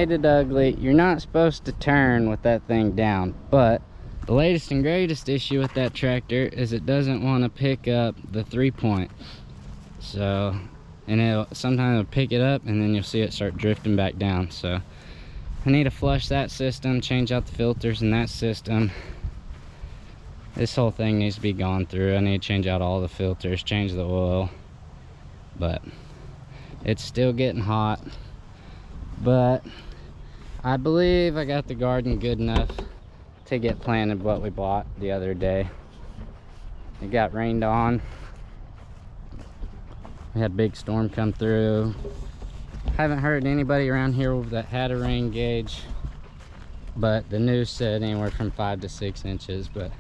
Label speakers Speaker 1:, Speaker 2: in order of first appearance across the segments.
Speaker 1: made it ugly. You're not supposed to turn with that thing down, but the latest and greatest issue with that tractor is it doesn't want to pick up the 3-point. So, and sometimes it'll pick it up and then you'll see it start drifting back down. So I need to flush that system, change out the filters in that system. This whole thing needs to be gone through. I need to change out all the filters, change the oil. But it's still getting hot. But I believe I got the garden good enough to get planted what we bought the other day. It got rained on. We had a big storm come through. Haven't heard anybody around here that had a rain gauge, but the news said anywhere from 5 to 6 inches. But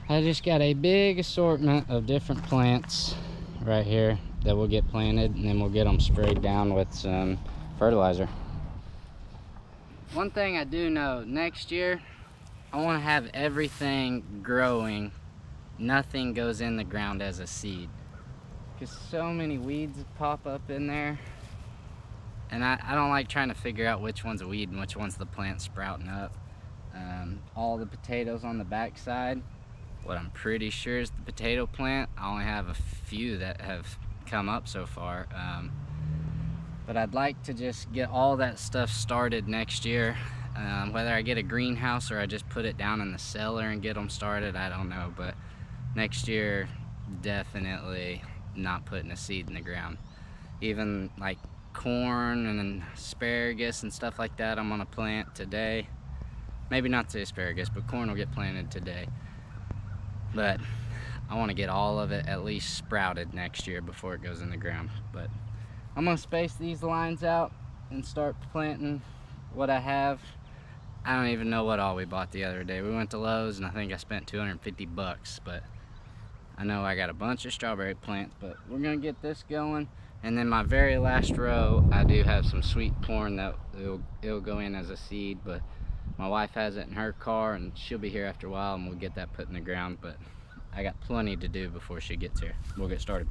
Speaker 1: I just got a big assortment of different plants right here that will get planted, and then we'll get them sprayed down with some fertilizer. One thing I do know, next year I want to have everything growing. Nothing goes in the ground as a seed, because so many weeds pop up in there, and I don't like trying to figure out which one's a weed and which one's the plant sprouting up. All the potatoes on the back side, what I'm pretty sure is the potato plant. I only have a few that have come up so far, but I'd like to just get all that stuff started next year. Whether I get a greenhouse or I just put it down in the cellar and get them started, I don't know, but next year definitely not putting a seed in the ground. Even like corn and asparagus and stuff like that I'm gonna plant today. Maybe not the asparagus, but corn will get planted today. But I want to get all of it at least sprouted next year before it goes in the ground. But I'm gonna space these lines out and start planting what I have. I don't even know what all we bought the other day. We went to Lowe's and I think I spent 250 bucks, but I know I got a bunch of strawberry plants. But we're gonna get this going, and then my very last row I do have some sweet corn that it'll go in as a seed, but my wife has it in her car and she'll be here after a while and we'll get that put in the ground. But I got plenty to do before she gets here. We'll get started.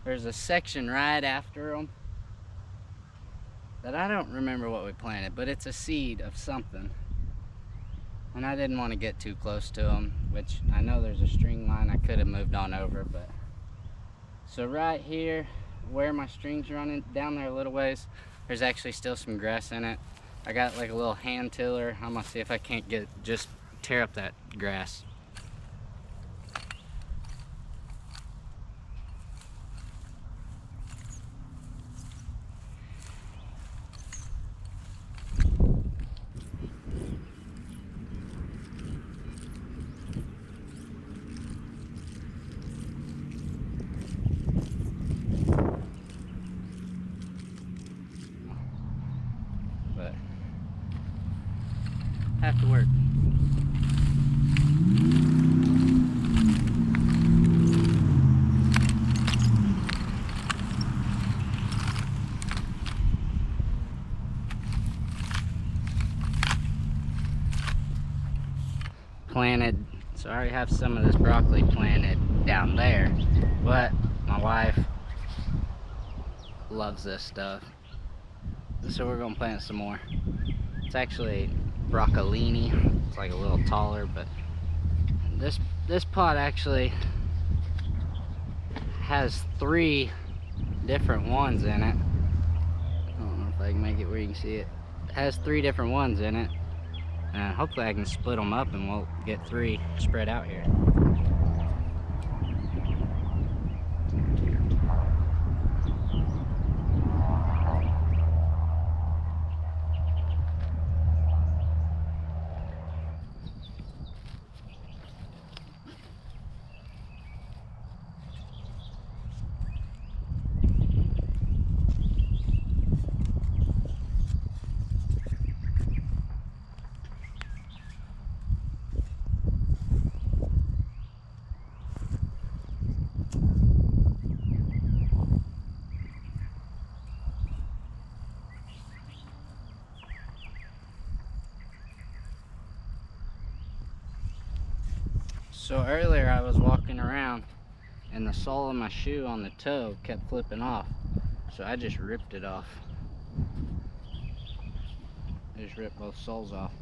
Speaker 1: There's a section right after them that I don't remember what we planted, but it's a seed of something. And I didn't want to get too close to them, which I know there's a string line I could have moved on over. But so right here, where my string's running down there a little ways, there's actually still some grass in it. I got like a little hand tiller. I'm gonna see if I can't just tear up that grass. Have to work. Planted, so I already have some of this broccoli planted down there, but my wife loves this stuff, so we're gonna plant some more. It's actually broccolini. It's like a little taller, but this pot actually has 3 different ones in it. I don't know if I can make it where you can see it. It has 3 different ones in it. Hopefully I can split them up and we'll get 3 spread out here. So earlier I was walking around and the sole of my shoe on the toe kept flipping off. So I just ripped it off. I just ripped both soles off.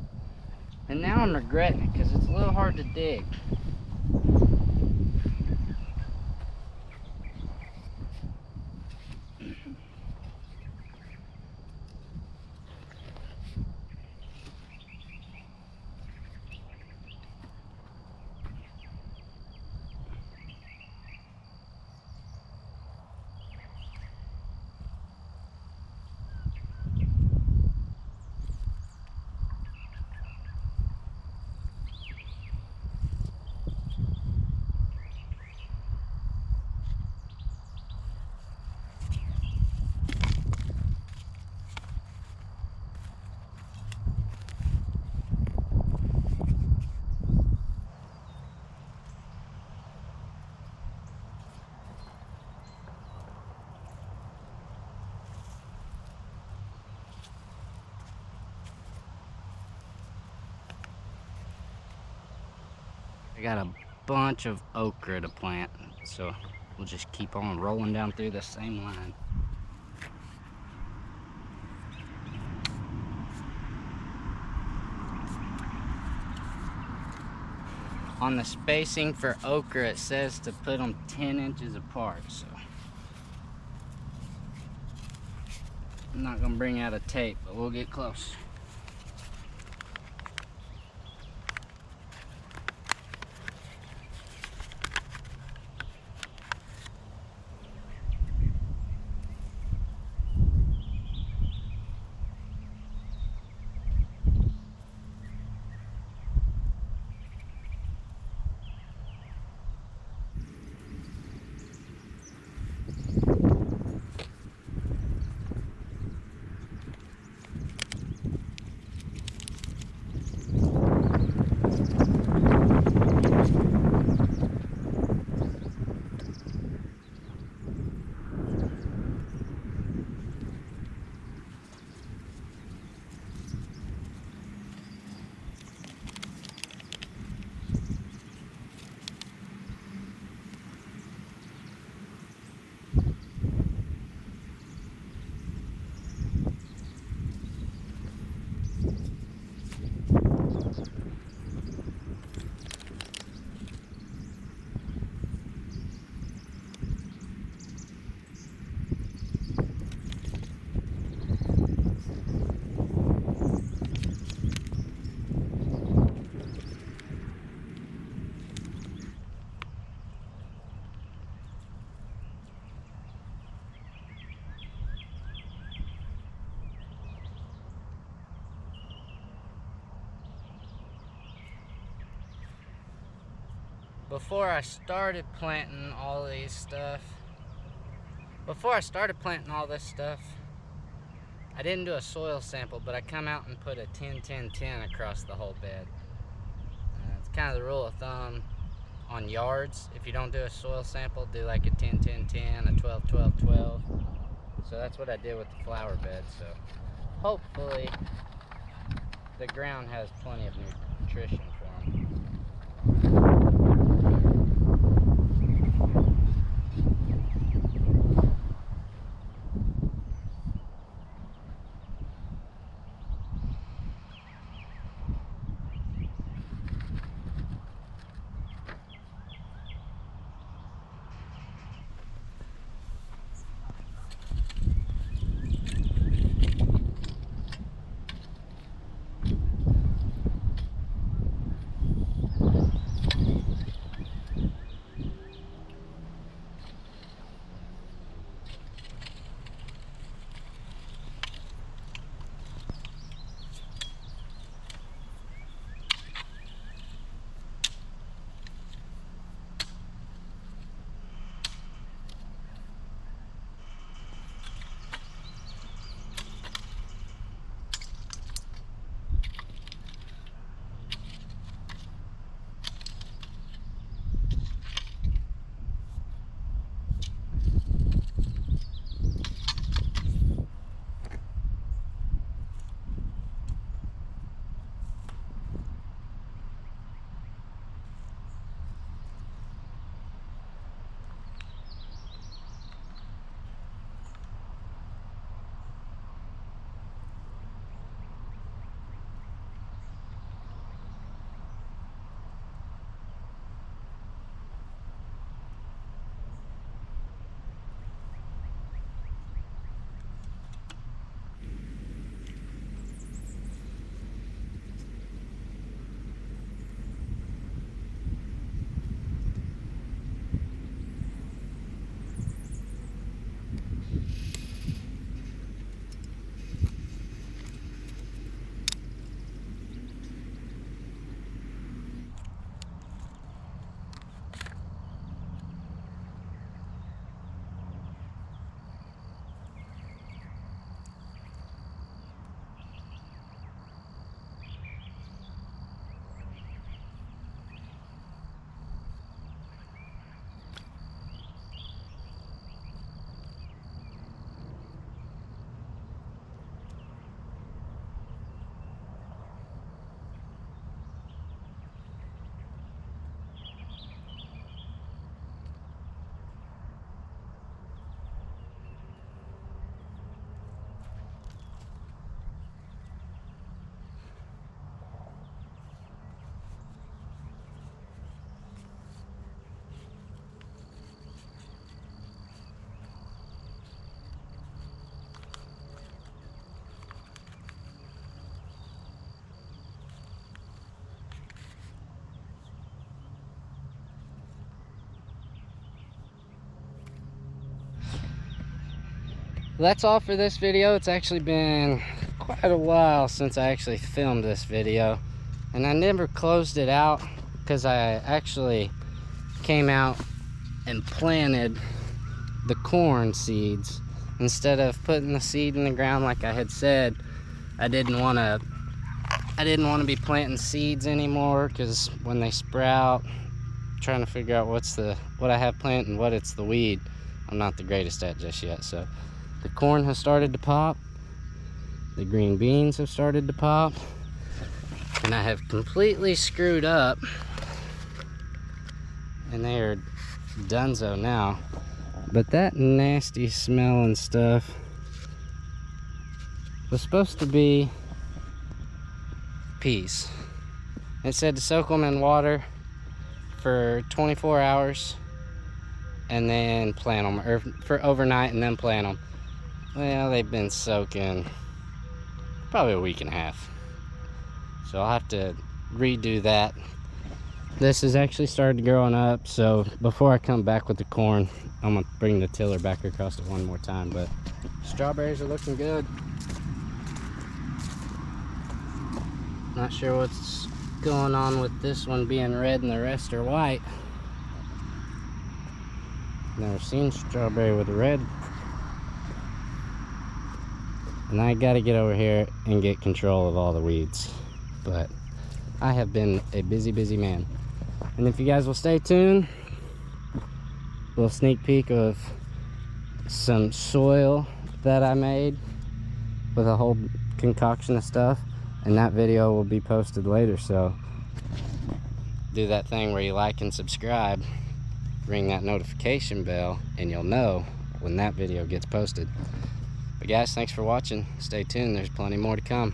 Speaker 1: And now I'm regretting it because it's a little hard to dig. I got a bunch of okra to plant, so we'll just keep on rolling down through the same line. On the spacing for okra, it says to put them 10 inches apart, so I'm not gonna bring out a tape, but we'll get close. Before I started planting all this stuff, I didn't do a soil sample, but I come out and put a 10-10-10 across the whole bed. It's kind of the rule of thumb on yards. If you don't do a soil sample, do like a 10-10-10, a 12-12-12. So that's what I did with the flower bed. So hopefully the ground has plenty of nutrition for them. that's all for this video. It's actually been quite a while since I actually filmed this video, and I never closed it out because I actually came out and planted the corn seeds instead of putting the seed in the ground like I had said. I didn't want to be planting seeds anymore, because when they sprout, trying to figure out what I have planted and what it's the weed, I'm not the greatest at just yet. So the corn has started to pop, the green beans have started to pop, and I have completely screwed up, and they are donezo now. But that nasty smelling stuff was supposed to be peas. It said to soak them in water for 24 hours and then plant them, or for overnight and then plant them. Well, they've been soaking probably a week and a half, so I'll have to redo that. This has actually started growing up, so before I come back with the corn, I'm gonna bring the tiller back across it one more time. But strawberries are looking good. Not sure what's going on with this one being red and the rest are white. Never seen strawberry with red. And I gotta get over here and get control of all the weeds. But I have been a busy man. And if you guys will stay tuned, a little sneak peek of some soil that I made with a whole concoction of stuff, and that video will be posted later. So do that thing where you like and subscribe, ring that notification bell, and you'll know when that video gets posted. But guys, thanks for watching. Stay tuned, there's plenty more to come.